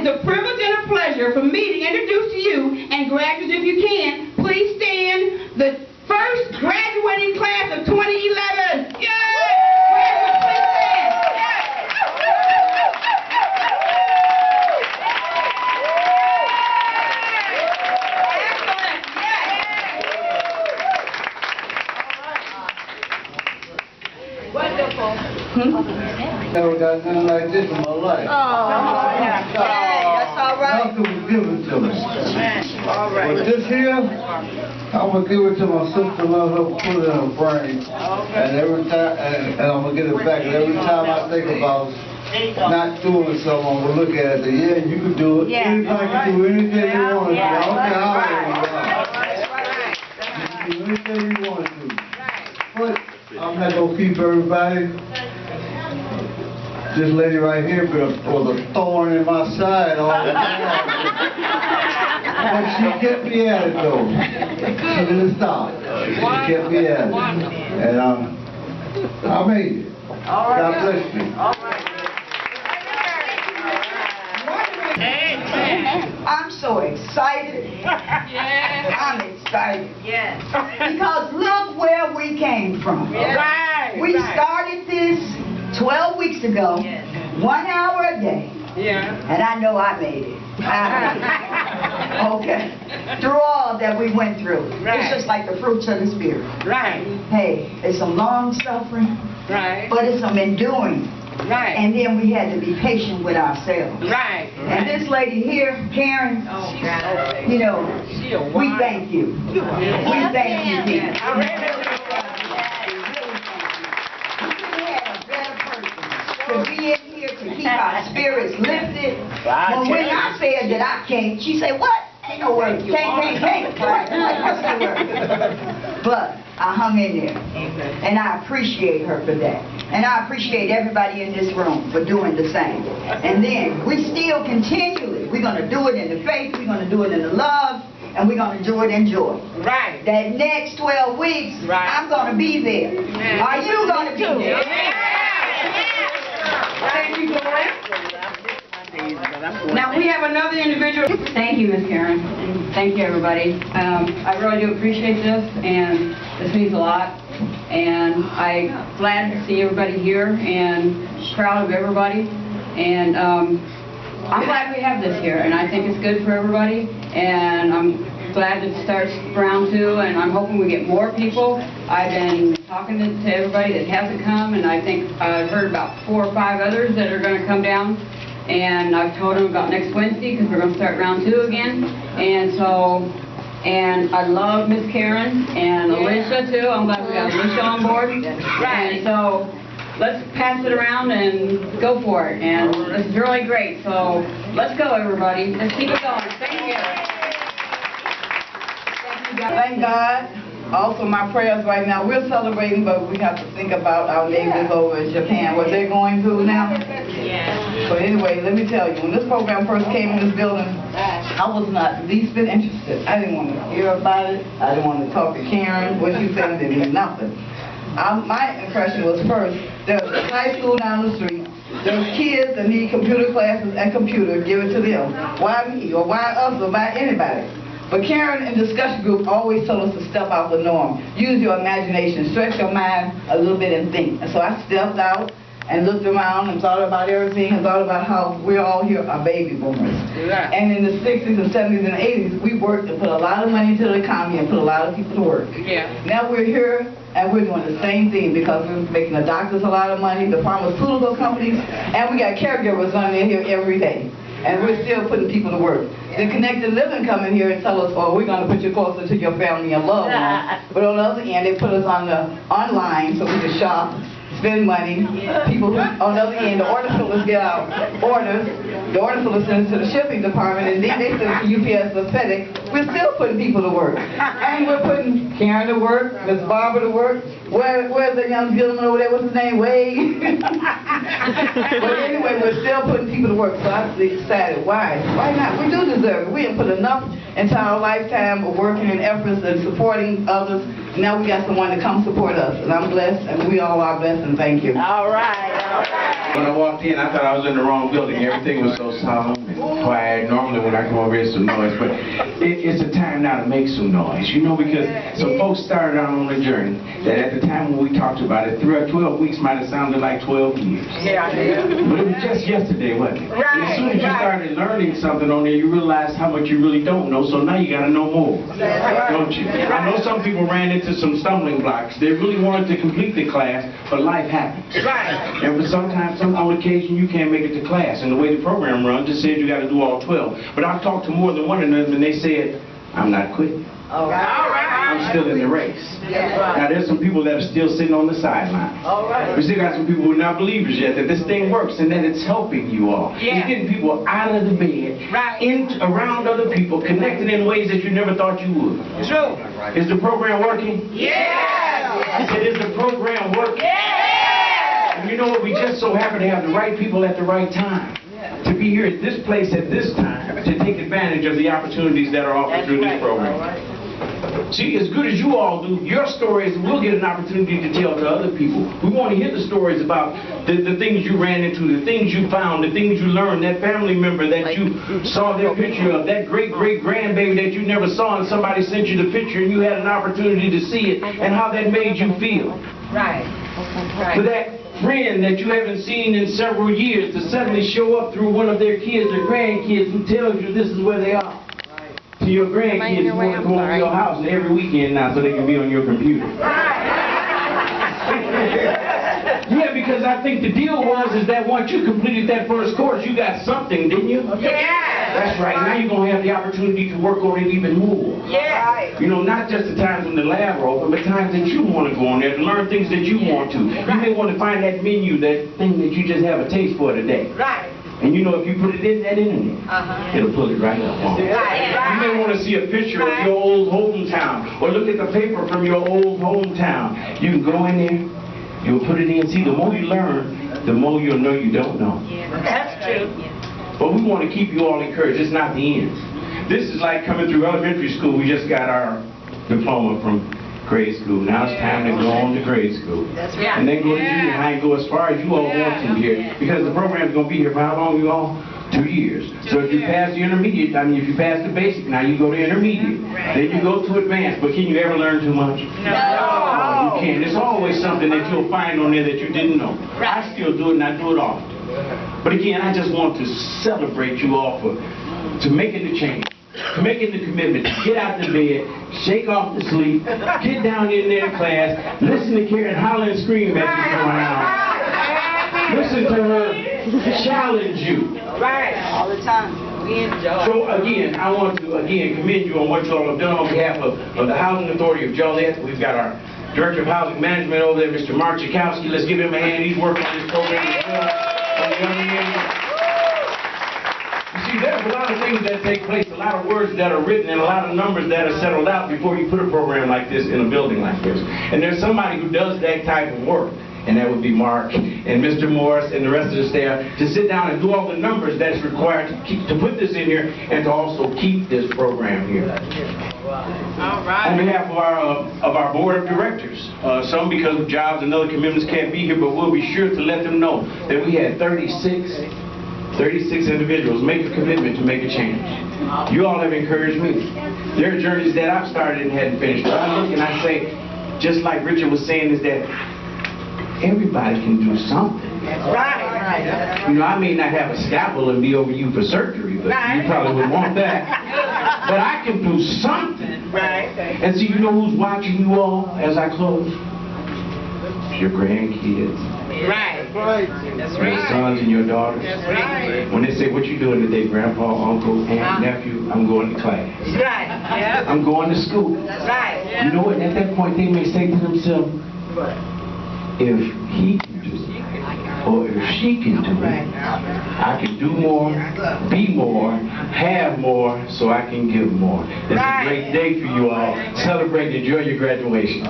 is a privilege and a pleasure for me to introduce to you, and graduates, if you can, please stand, the first graduating class of 2011. Yay! Graduates, please stand. Never got nothing like this in my life. That's all right. Nothing was given to me. All right. But this here, I'm going to give it to my sister, let her put it in her brain. And every time, and I'm going to get it back. And every time I think about not doing something, I'm going to look at it and say, yeah, you can do it. Yeah. Anybody can do anything you want to do. I don't care how old you are. You can do anything you want to do. But I'm not going to keep everybody. This lady right here was a thorn in my side all the time. But she kept me at it though. She didn't stop. She kept me at it. And I made it. God bless me. I'm so excited. Yeah. I'm excited. Yes. Because look where we came from. Right. We started this 12 weeks ago, 1 hour a day. Yeah. And I know I made it. Okay. Through all that we went through. Right. It's just like the fruits of the Spirit. Right. Hey, it's some long suffering, Right. but it's some enduring. Right. And then we had to be patient with ourselves. Right. And this lady here, Karen, you know, we thank you. We thank you, dear. To be in here to keep our spirits lifted. When I said that I can't, she said, what? Ain't no word. Can't. What's that word? But I hung in there. And I appreciate her for that. And I appreciate everybody in this room for doing the same. And then we still continually, we're going to do it in the faith, we're going to do it in the love, and we're going to do it in joy. Right. That next 12 weeks, Right. I'm going to be there. Are you going to be there? Thank you, Gloria. Now we have another individual. Thank you, Miss Karen. And thank you, everybody. I really do appreciate this, and this means a lot. And I'm glad to see everybody here, and proud of everybody. And I'm glad we have this here, and I think it's good for everybody. And I'm glad it starts round 2, and I'm hoping we get more people. I've been talking to everybody that hasn't come, and I think I've heard about 4 or 5 others that are going to come down. And I've told them about next Wednesday because we're going to start round 2 again. And so, and I love Miss Karen and Alicia too. I'm glad we got Alicia on board. Right. And so, let's pass it around and go for it. And it's really great. So, let's go, everybody. Let's keep it going. Thank you. Thank God. Also, my prayers right now, we're celebrating, but we have to think about our neighbors over in Japan, what they're going through now. So anyway, let me tell you, when this program first came in this building, I was not the least bit interested. I didn't want to hear about it. I didn't want to talk to Karen. What she said didn't mean nothing. My impression was first, there's a high school down the street. There's kids that need computer classes and computers, give it to them. Why me, or why us, or why anybody? But Karen in discussion group always told us to step out the norm. Use your imagination, stretch your mind a little bit and think. And so I stepped out and looked around and thought about everything and thought about how we're all here are baby boomers. Yeah. And in the 60s and 70s and 80s, we worked and put a lot of money into the economy and put a lot of people to work. Yeah. Now we're here and we're doing the same thing because we're making the doctors a lot of money, the pharmaceutical companies, and we got caregivers running in here every day. And we're still putting people to work. The Connected Living come in here and tell us, oh, we're going to put you closer to your family and loved ones. But on the other end, they put us on the online so we can shop, spend money. People who, on the other end, the order fillers get our orders. The order fillers send it to the shipping department, and then they send it to UPS or FedEx. We're still putting people to work. And we're putting Karen to work, Miss Barbara to work. Where's the young gentleman over there? What's his name? Wade? But anyway, we're still putting people to work. So I decided, why? Why not? We do deserve it. We have put enough into our lifetime of working and efforts and supporting others. Now we got someone to come support us. And I'm blessed, and we all are blessed, and thank you. All right. When I walked in, I thought I was in the wrong building. Everything was so solemn and quiet. Normally when I come over here, it's some noise, but it's a time now to make some noise, you know, because some folks started out on a journey that at the time when we talked about it, 12 weeks might have sounded like 12 years. Yeah, but it was just yesterday, wasn't it? Right. And as soon as you started learning something on there, you realized how much you really don't know, so now you got to know more, don't you? I know some people ran into some stumbling blocks. They really wanted to complete the class, but life happens. Right. And for sometimes, on occasion, you can't make it to class, and the way the program runs, it says you got to do all 12. But I've talked to more than one of them, and they said, I'm not quitting. All right. I'm still in the race. Now there's some people that are still sitting on the sidelines. We still got some people who are not believers yet that this thing works and that it's helping you all. It's getting people out of the bed, around other people, connected in ways that you never thought you would. True. Is the program working? Yes. I said, is the program working? Yes. And you know what? We just so happen to have the right people at the right time. To be here at this place at this time to take advantage of the opportunities that are offered through this program. See, as good as you all do, your stories, we'll get an opportunity to tell to other people. We want to hear the stories about the things you ran into, the things you found, the things you learned, that family member that you saw their picture of, that great-great-grandbaby that you never saw and somebody sent you the picture and you had an opportunity to see it and how that made you feel. Right. For that friend that you haven't seen in several years to suddenly show up through one of their kids or grandkids who tells you this is where they are. To your grandkids who want to go over your house every weekend now so they can be on your computer. Yeah, because I think the deal is that once you completed that first course, you got something, didn't you? Yeah. That's right. Now you're going to have the opportunity to work on it even more. Yeah. You know, not just the times when the lab are open, but times that you want to go on there to learn things that you want to. You may want to find that menu, that thing that you just have a taste for today. Right. And you know, if you put it in that internet, it'll pull it right up on you. You may want to see a picture of your old hometown, or look at the paper from your old hometown. You can go in there, you'll put it in. See, the more you learn, the more you'll know you don't know. That's true. But we want to keep you all encouraged. It's not the end. This is like coming through elementary school. We just got our diploma from grade school. Now it's time to go on to grade school. That's right. And then go to junior high and go as far as you all want to here. Because the program is going to be here for how long, you all? 2 years. So if you pass the intermediate, I mean, if you pass the basic, now you go to intermediate. Then you go to advanced. But can you ever learn too much? No. You can't. There's always something that you'll find on there that you didn't know. I still do it and I do it often. But again, I just want to celebrate you all to making the change. Making the commitment to get out of bed, shake off the sleep, get down in there in class, listen to Karen holler and scream as you go around. Listen to her challenge you. Right. All the time. We enjoy. So again, I want to commend you on what you all have done on behalf of the Housing Authority of Joliet. We've got our Director of Housing Management over there, Mr. Mark Chakowski. Let's give him a hand. He's working on this program as well. On the other end. You see, there's a lot of things that take place, a lot of words that are written, and a lot of numbers that are settled out before you put a program like this in a building like this. And there's somebody who does that type of work, and that would be Mark and Mr. Morris and the rest of the staff, to sit down and do all the numbers that is required to put this in here and to also keep this program here. All right. On behalf of our board of directors, some because of jobs and other commitments can't be here, but we'll be sure to let them know that we had 36 individuals make a commitment to make a change. You all have encouraged me. There are journeys that I've started and hadn't finished. But I look and I say, just like Richard was saying, is that everybody can do something. Right. You know, I may not have a scalpel and be over you for surgery, but you probably would want that. But I can do something. Right. And see, you know who's watching you all as I close? Your grandkids. Right. That's right. Your sons and your daughters. That's right. When they say, what you doing today, Grandpa, Uncle, Aunt, Nephew? I'm going to class. Right. Yeah. I'm going to school. That's right. Yeah. You know what? At that point, they may say to themselves, if he can do it, or if she can do it, I can do more, be more, have more, so I can give more. It's a great day for you all. Celebrate, enjoy your graduation.